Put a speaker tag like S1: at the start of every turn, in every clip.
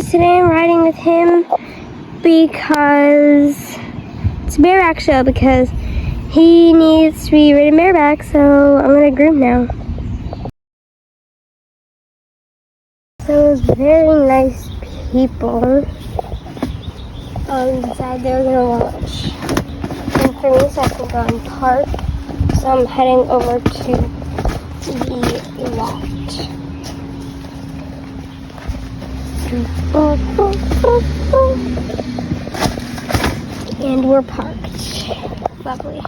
S1: Today I'm riding with him because it's a bareback show because he needs to be ridden bareback, so I'm gonna groom now. So it's very nice people inside there gonna watch. And for me, so I can go and park. So I'm heading over to the loft. And we're parked. Lovely.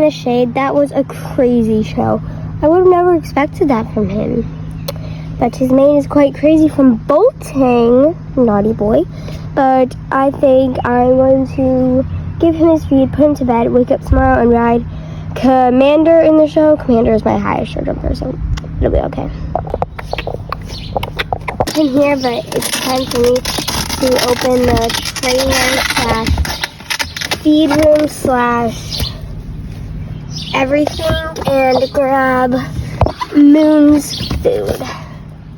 S1: Shade. That was a crazy show. I would have never expected that from him. But his mane is quite crazy from bolting. Naughty boy. But I think I'm going to give him his feed, put him to bed, wake up tomorrow and ride Commander in the show. Commander is my highest show jumper, so it'll be okay. I'm here, but it's time for me to open the trailer / feed room / everything and grab Moon's food.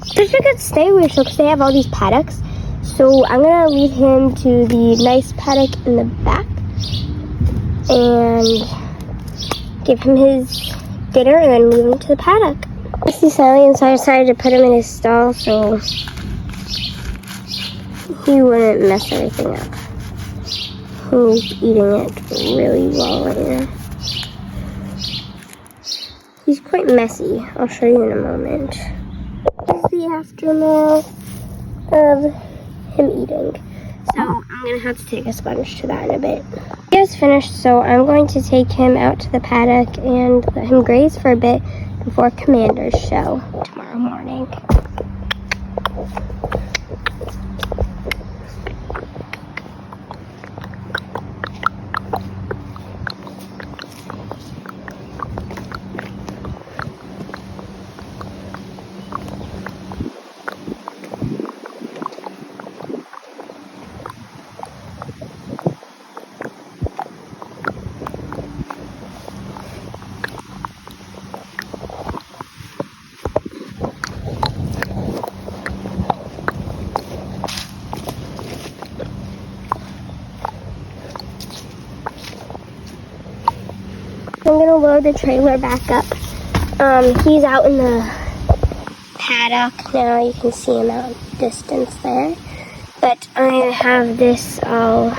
S1: Such a good stay away show because they have all these paddocks. So I'm gonna lead him to the nice paddock in the back and give him his dinner and then move him to the paddock. I see Sally, so I decided to put him in his stall so he wouldn't mess everything up. He's eating it really well right now. He's quite messy. I'll show you in a moment. This is the aftermath of him eating. So I'm going to have to take a sponge to that in a bit. He is finished, so I'm going to take him out to the paddock and let him graze for a bit before Commander's show tomorrow morning. I'm gonna load the trailer back up. He's out in the paddock now. You can see him out in the distance there. But I have this all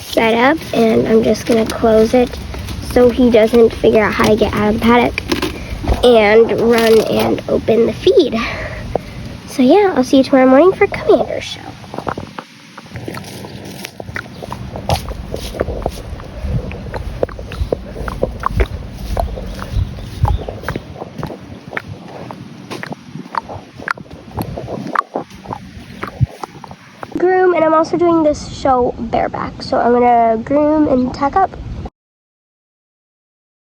S1: set up and I'm just gonna close it so he doesn't figure out how to get out of the paddock and run and open the feed. So yeah, I'll see you tomorrow morning for Commander's show. Groom, and I'm also doing this show bareback, so I'm gonna groom and tack up.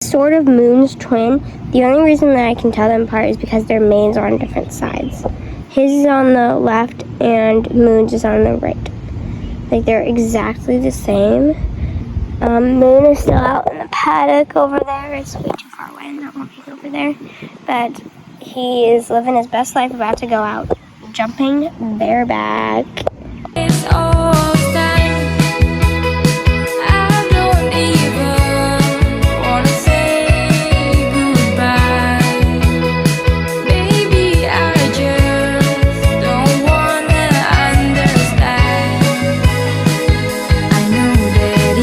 S1: Sort of Moon's twin. The only reason that I can tell them apart is because their manes are on different sides. His is on the left and Moon's is on the right. Like they're exactly the same. Moon is still out in the paddock over there. It's way too far away. I'm not walking over there, but he is living his best life, about to go out jumping bareback. It's all time. I don't even wanna say goodbye. Baby, I just don't wanna understand. I know that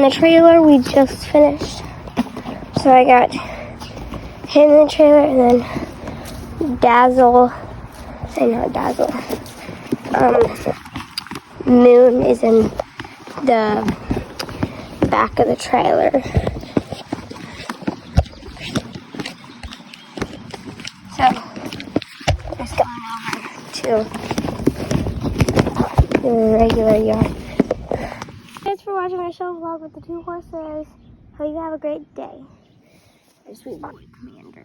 S1: in the trailer we just finished. So I got him in the trailer, and then Dazzle, and not Dazzle, Moon is in the back of the trailer. So, just going over to the regular yard. Thanks for watching my show vlog with the 2 horses. Hope you have a great day. Sweet boy commander.